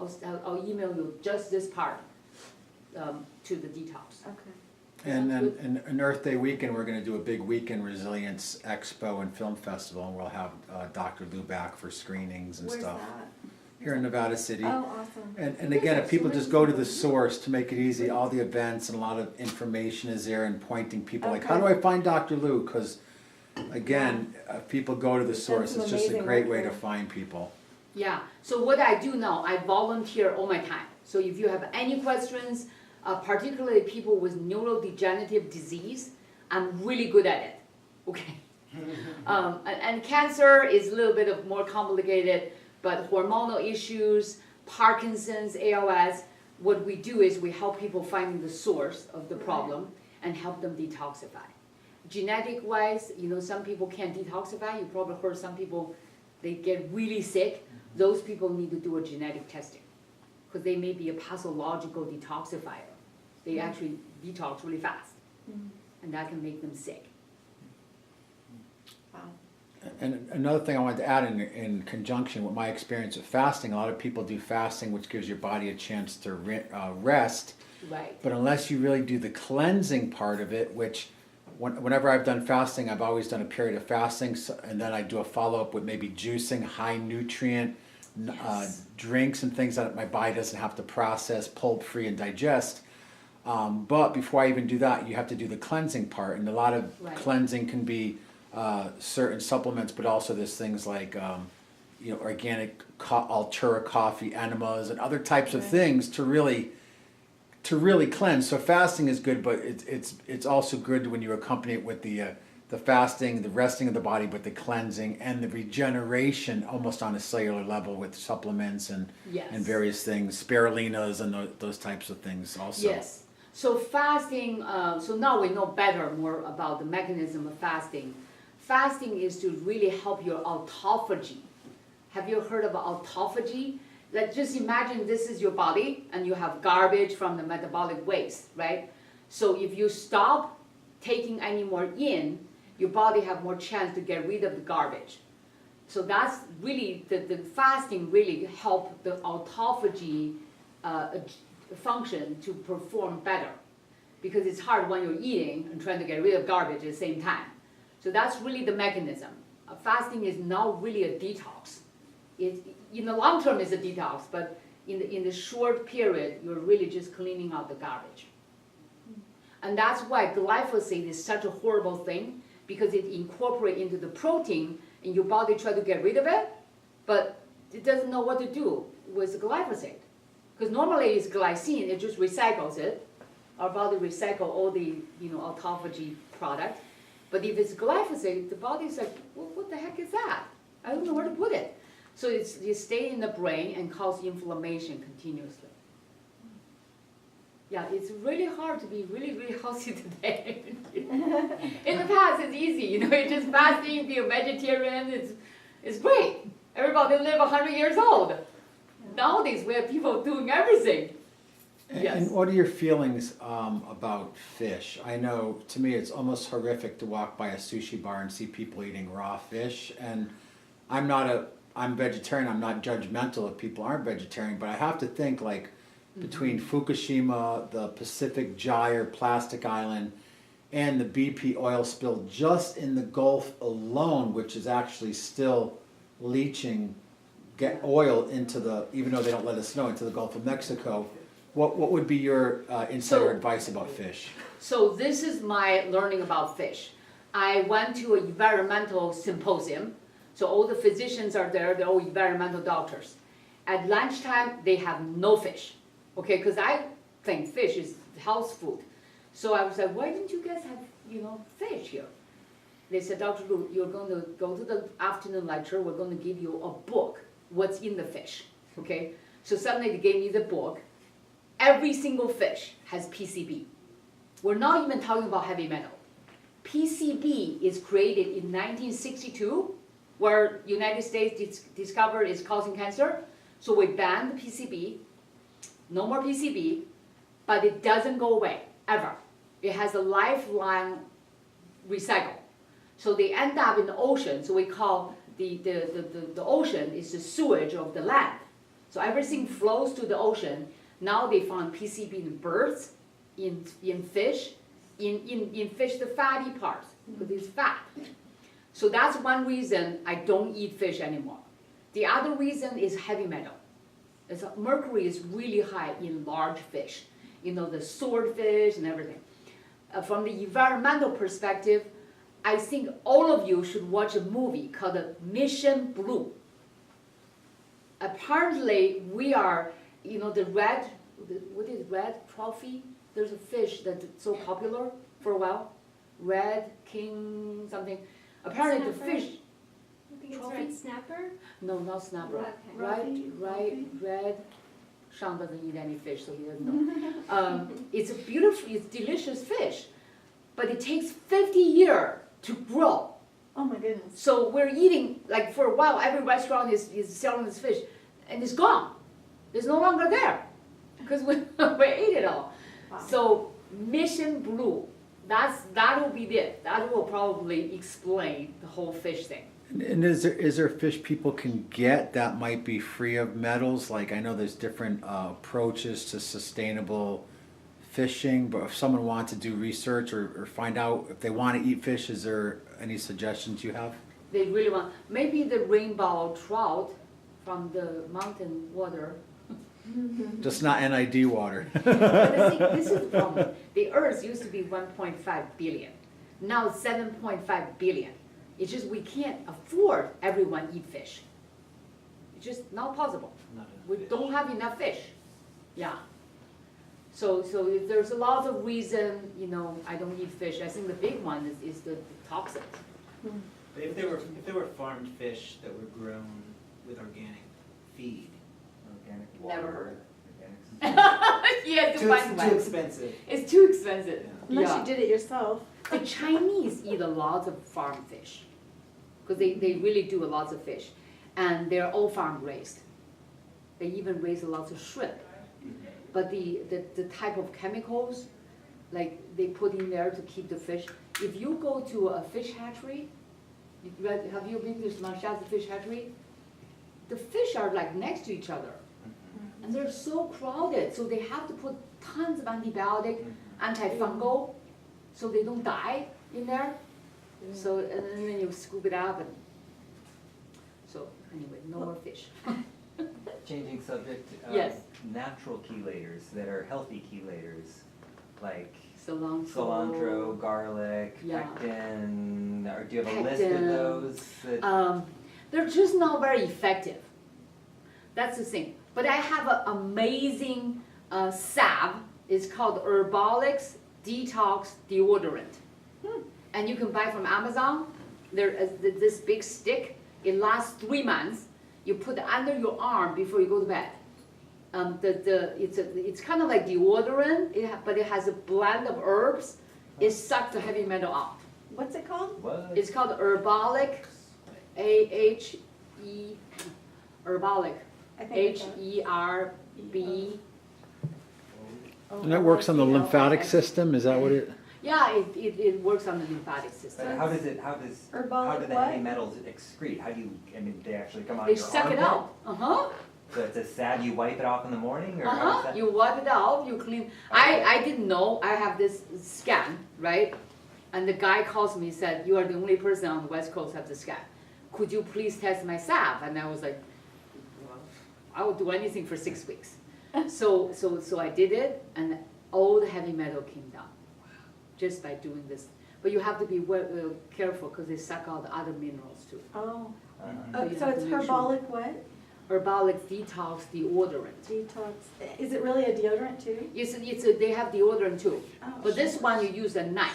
Yeah. I'll email you just this part to the detox. Okay. And then an Earth Day weekend, we're going to do a big weekend resilience expo and film festival, and we'll have Dr. Lou back for screenings and Where's stuff that? here in Nevada City. Oh, awesome. And again, if people just go to the source to make it easy, all the events and a lot of information is there and pointing people like, how do I find Dr. Lou? Because again, if people go to the source, some it's just a amazing great work way to there. find people. Yeah, so what I do now, I volunteer all my time. So if you have any questions, particularly people with neurodegenerative disease, I'm really good at it, okay? And cancer is a little bit of more complicated, but hormonal issues, Parkinson's, ALS, what we do is we help people find the source of the problem and help them detoxify. Genetic-wise, you know, some people can't detoxify. You probably heard some people, they get really sick. Those people need to do a genetic testing because they may be a pathological detoxifier. They actually detox really fast, and that can make them sick. Wow. And another thing I wanted to add in conjunction with my experience with fasting, a lot of people do fasting, which gives your body a chance to rest. Right. But unless you really do the cleansing part of it, which whenever I've done fasting, I've always done a period of fasting, and then I do a follow-up with maybe juicing, high nutrient drinks and things that my body doesn't have to process, pulp free and digest. But before I even do that, you have to do the cleansing part, and a lot of cleansing can be certain supplements, but also there's things like organic Altura coffee enemas and other types of things to really cleanse. So fasting is good, but it's also good when you accompany it with the fasting, the resting of the body, but the cleansing and the regeneration almost on a cellular level with supplements and various things, spirulinas and those types of things also. Yes. So fasting, so now we know more about the mechanism of fasting. Fasting is to really help your autophagy. Have you heard about autophagy? Like just imagine this is your body and you have garbage from the metabolic waste, right? So if you stop taking any more in, your body have more chance to get rid of the garbage. So that's really, the fasting really help the autophagy function to perform better. Because it's hard when you're eating and trying to get rid of garbage at the same time. So that's really the mechanism. Fasting is not really a detox. In the long term it's a detox, but in the short period, you're really just cleaning out the garbage. And that's why glyphosate is such a horrible thing, because it incorporates into the protein and your body try to get rid of it, but it doesn't know what to do with glyphosate. Because normally it's glycine, it just recycles it. Our body recycles all the autophagy product. But if it's glyphosate, the body's like, well, what the heck is that? I don't know where to put it. So it stays in the brain and causes inflammation continuously. Yeah, it's really hard to be really, really healthy today. In the past, it's easy. You just fasting, be a vegetarian. It's great. Everybody live 100 years old. Nowadays, we have people doing everything. And what are your feelings about fish? I know, to me, it's almost horrific to walk by a sushi bar and see people eating raw fish. And I'm vegetarian, I'm not judgmental if people aren't vegetarian, but I have to think like between Fukushima, the Pacific Gyre plastic island, and the BP oil spill just in the Gulf alone, which is actually still leaching get oil into the, even though they don't let us know, into the Gulf of Mexico. What would be your insider advice about fish? So this is my learning about fish. I went to an environmental symposium, so all the physicians are there, they're all environmental doctors. At lunchtime, they have no fish, okay, because I think fish is health food. So I was like, why didn't you guys have, fish here? They said, Dr. Lu, you're going to go to the afternoon lecture, we're going to give you a book, what's in the fish, okay? So suddenly they gave me the book. Every single fish has PCB. We're not even talking about heavy metal. PCB is created in 1962, where United States discovered it's causing cancer. So we banned the PCB, no more PCB, but it doesn't go away, ever. It has a lifelong recycle. So they end up in the ocean, so we call the ocean is the sewage of the land. So everything flows to the ocean. Now they found PCB in birds, in fish, in fish, the fatty parts, because it's fat. So that's one reason I don't eat fish anymore. The other reason is heavy metal. Mercury is really high in large fish, the swordfish and everything. From the environmental perspective, I think all of you should watch a movie called Mission Blue. Apparently, we are, the red trophy? There's a fish that's so popular for a while. Red king something. Apparently the fish. I think it's Trophy? red snapper. No, not snapper. Okay. Red. Sean doesn't eat any fish, so he doesn't know. It's a beautiful, it's delicious fish, but it takes 50 years to grow. Oh my goodness. So we're eating, like for a while, every restaurant is selling this fish, and it's gone. It's no longer there, because we ate it all. Wow. So Mission Blue, that will be it. That will probably explain the whole fish thing. And is there fish people can get that might be free of metals? Like I know there's different approaches to sustainable fishing, but if someone wants to do research or find out if they want to eat fish, is there any suggestions you have? They really want, maybe the rainbow trout from the mountain water. Just not NID water. But this is the problem. The Earth used to be 1.5 billion. Now it's 7.5 billion. It's just we can't afford everyone eat fish. It's just not possible. Not enough We fish. don't have enough fish. Yeah. So if there's a lot of reason, I don't eat fish. I think the big one is the toxins. But if there were farmed fish that were grown with organic feed, Organic Never water. heard. Organic Yeah, to too find one. expensive. It's too expensive. Unless Yeah. you did it yourself. The Chinese eat a lot of farm fish, because they really do a lot of fish, and they're all farm raised. They even raise a lot of shrimp. But the type of chemicals, like they put in there to keep the fish, if you go to a fish hatchery, have you been to Smasha's fish hatchery? The fish are like next to each other. And they're so crowded, so they have to put tons of antibiotic, antifungal, so they don't die in there. So, and then you scoop it up, and so anyway, no more fish. Changing subject. Yes. Natural chelators that are healthy chelators, like Cilantro. garlic, Yeah. pectin. Or do you have a list of Pectin. those? That, They're just not very effective. That's the thing. But I have an amazing salve. It's called Herbalix Detox Deodorant. And you can buy from Amazon. There is this big stick. It lasts 3 months. You put it under your arm before you go to bed. It's kind of like deodorant, but it has a blend of herbs. It sucks the heavy metal out. What's it called? what? It's called Herbalic, A-H-E, Herbalic, I think it's H-E-R-B. And that works on the lymphatic system, is that what it? Yeah, it works on the lymphatic system. But how do the Herbolic heavy what? metals excrete? How do you, I mean, they actually come out They of your suck it armpit? out. Uh-huh. So it's a sad, you wipe it off in the morning, or how Uh-huh. does that? You wipe it out, you clean. I didn't know, I have this scan, right? And the guy calls me, said, you are the only person on the West Coast who has the scan. Could you please test my salve? And I was like, well, I would do anything for 6 weeks. So I did it, and all the heavy metal came down, just by doing this. But you have to be careful, because they suck out the other minerals too. Oh, you so have it's to make sure. herbolic what? Herbalic detox deodorant. Detox. Is it really a deodorant too? They have deodorant too. Oh, But this one you use at night.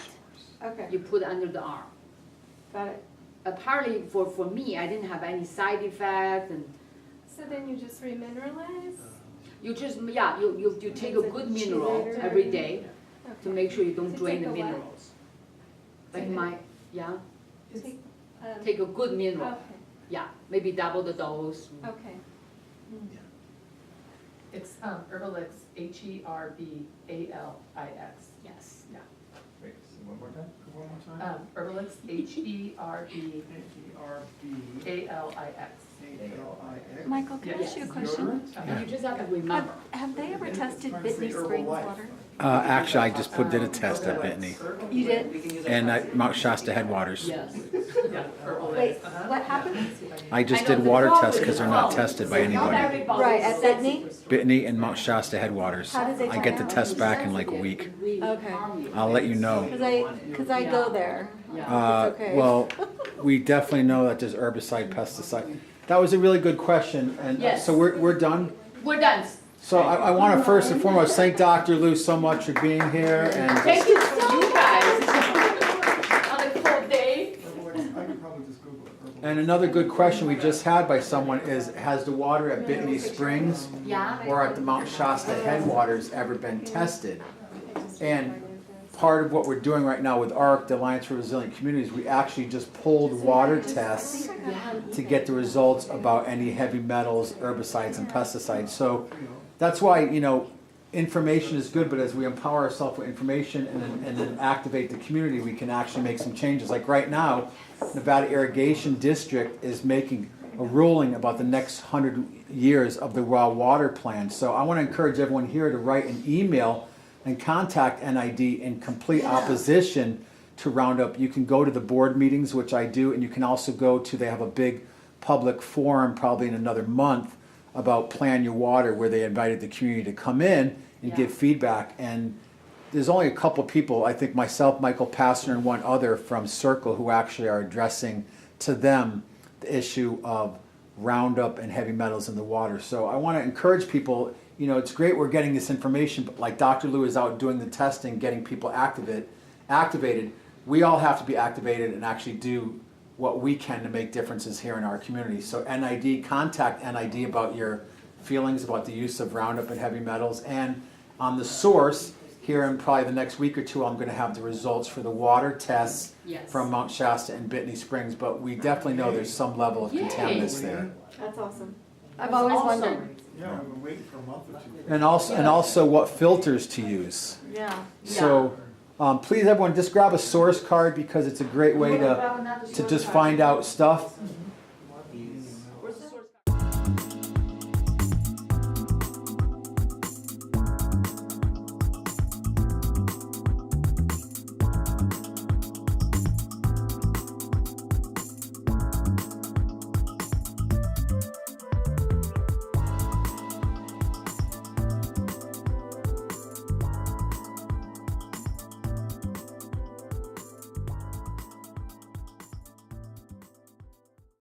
Okay, You put under the arm. got it. Apparently for me, I didn't have any side effect, and So then you just remineralize? you just, yeah, you take a It's a good mineral chelator. every day to Okay. make sure you don't To drain take the a what? minerals. Like Take a- my, yeah, Take, take a good mineral, okay, yeah, maybe double the dose. okay. It's Herbalix, Herbalix. Yes. Wait, one more time? One more time. Herbalix, Herbalix. H-E-R-B-A-L-I-X. Michael, can I ask you a question? You just have to remember. Have they ever tested Bitney Springs water? Actually, I just did a test at Bitney You did? We can use and at Mount Shasta Headwaters. Yes. Yeah, Herbalix. Wait, what happened? I just I know did the water problem tests because they're not is- tested by Not anybody. everybody Right, at is Bitney? Bitney and Mount Shasta Headwaters. How did they I get the find out? test back in like a week. Okay. I'll let you know. Cause I go there. Yeah. It's okay. Well, we definitely know that there's herbicide, pesticide. That was a really good question, and Yes. so we're done. We're done. So I want to first and foremost thank Dr. Lou so much for being here, and Thank you so guys. On a cold day. and another good question we just had by someone is, has the water at Bitney Springs Yeah. or at the Mount Shasta Headwaters ever been tested? And part of what we're doing right now with ARC, the Alliance for Resilient Communities, we actually just pulled water tests to get the results about any heavy metals, herbicides, and pesticides. So that's why, information is good, but as we empower ourselves with information and then activate the community, we can actually make some changes. Like right now, Nevada Irrigation District is making a ruling about the next 100 years of the raw water plan. So I want to encourage everyone here to write an email and contact NID in complete opposition to Roundup. You can go to the board meetings, which I do, and you can also go to, they have a big public forum probably in another month about Plan Your Water, where they invited the community to come in and give feedback. And there's only a couple people, I think myself, Michael Passner, and one other from Circle, who actually are addressing to them the issue of Roundup and heavy metals in the water. So I want to encourage people, it's great we're getting this information, but like Dr. Lou is out doing the testing, getting people activated, we all have to be activated and actually do what we can to make differences here in our community. So NID, contact NID about your feelings about the use of Roundup and heavy metals. And on the source, here in probably the next week or two, I'm going to have the results for the water tests from Mount Shasta and Bitney Springs. But we definitely know there's some level of contaminants there. That's awesome. I've always Awesome. wondered. Yeah, we've been waiting for a month or two. And also what filters to use. Yeah. So please everyone just grab a source card, because it's a great way to just find out stuff.